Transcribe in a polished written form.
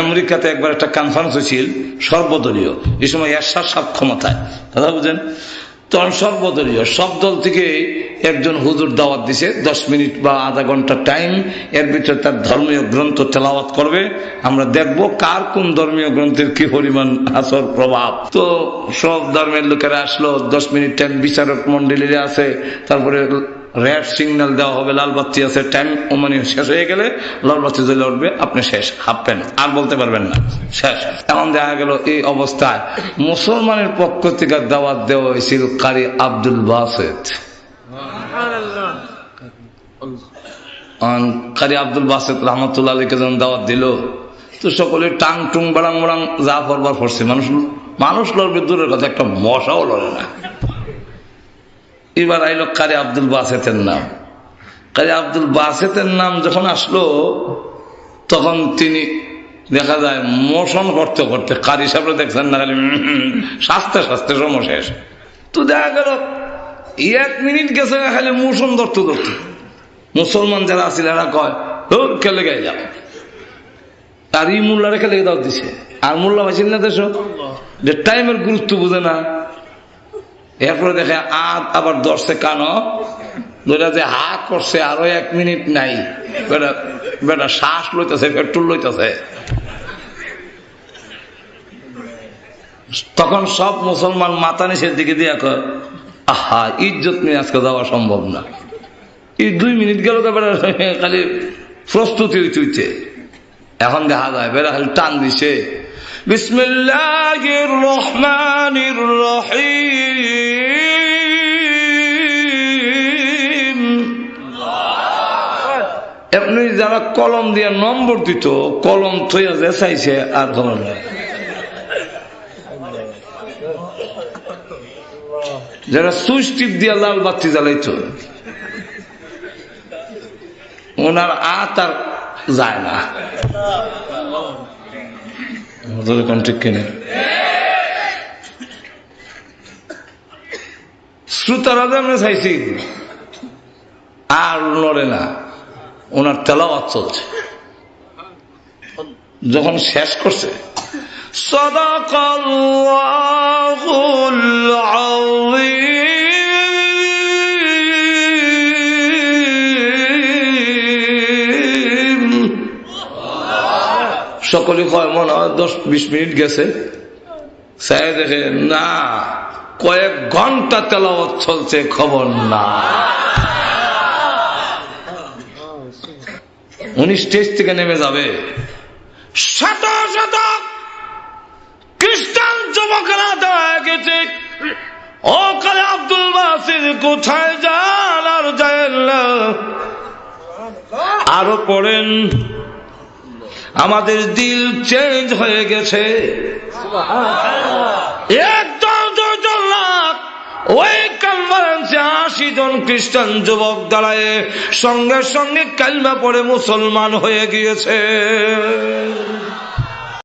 আমেরিকাতে একবার একটা কনফারেন্স হয়েছিল সর্বদলীয়, এই সময় এরশাদ সাহেব ক্ষমতায়, কথা বুঝেন। তখন সর্বদলীয় সব দল থেকে একজন হুজুর দাওয়াত দিছে, 10 মিনিট বা আধা ঘন্টা টাইম, এর ভিতরে তার ধর্মীয় গ্রন্থ তেলাওয়াত করবে, আমরা দেখব কার কোন ধর্মীয় গ্রন্থের কি পরিমাণ আসর প্রভাব। তো সব ধর্মের লোকেরা আসলো, 10 মিনিট টাইম বিচারক মন্ডলীরা আছে, তারপরে রেড সিগন্যাল দেওয়া হবে, লাল বাতি আছে, টাইম মানে শেষ হয়ে গেলে লাল বাতি জ্বলে উঠবে, আপনি শেষ, হাঁপবেন, আর বলতে পারবেন না, শেষ। এমন দেখা গেল এই অবস্থায় মুসলমানের পক্ষ থেকে দাওয়াত দেওয়া হয়েছিল কারি আব্দুল বাসেত। কারি আব্দুল বাসেত রহমতুল্লাহ আলীকে যখন দাওয়াত দিল, তো সকলে টাং টুং বাড়াং বাড়াং যা পড়বার পড়ছে, মানুষ লড়বে দূরের কথা, একটা মশাও লড়ে না। এবার আইল কারি আব্দুল বাসেতের নাম। কারি আব্দুল বাসেতের নাম যখন আসলো, তখন তিনি দেখা যায় মোশন করতে করতে, কারি সাহেব দেখছেন না, খালি শাস্তে শাস্তে সময় শেষ। তো দেখা গেল 1 মিনিট গেছে খালি মোশন ধরতে ধরতে মুসলমান যারা আছিল এরা কয় খেলে গাই যাও, আর ই মোল্লারে খেলে দাও দিছে, আর মোল্লা ভাইছিল না দেশ যে টাইমের গুরুত্ব বুঝে না। এরপরে দেখে আবার ধরছে কানো ধরে, যে হা করছে আরো 1 মিনিট নাই, বেটা শ্বাস লইতেছে, পেট্রোল লইতেছে। তখন সব মুসলমান মাথা নিচের দিকে দিয়ে কয়, আহা, ইজ্জত নিয়ে আজকে যাওয়া সম্ভব না। এই 2 মিনিট গেল তো বেটা খালি প্রস্তুতি হইতে। এখন দেখা যায় বেটা খালি টান দিছে, বিসমিল্লাহির রহমানির রহিম। এমনি যারা কলম দিয়ে নম্বর দিত, কলম থইয়া যে চাইছে আর খবর নাই। যারা সুইচ টিপ দিয়া লাল বাতি জ্বালাইতো, ওনার আর যায় না। ঠিক কিনে শ্রোতারা আমরা চাইছি আর লড়ে না, ওনার তেলাওয়াত চলছে। যখন শেষ করছে, সাদাকাল্লাহুল আযীম। সকলে কয় মনে হয় 10-20 মিনিট গেছে, চাই দেখে না, কয়েক ঘন্টা তেলাওয়াত চলছে, খবর না। উনি স্টেজ থেকে নেমে যাবে, শত শত খ্রিস্টান যুবকেরা দেওয়া গেছে, ও কালে আব্দুল বাসির কোথায় যান, আর যায় না। আরো পড়েন, আমাদের দিল চেঞ্জ হয়ে গেছে। একদম 2 লাখ ওই কনফারেন্সে 80 জন খ্রিস্টান যুবক দাঁড়ায় সঙ্গে সঙ্গে কালিমা পড়ে মুসলমান হয়ে গিয়েছে।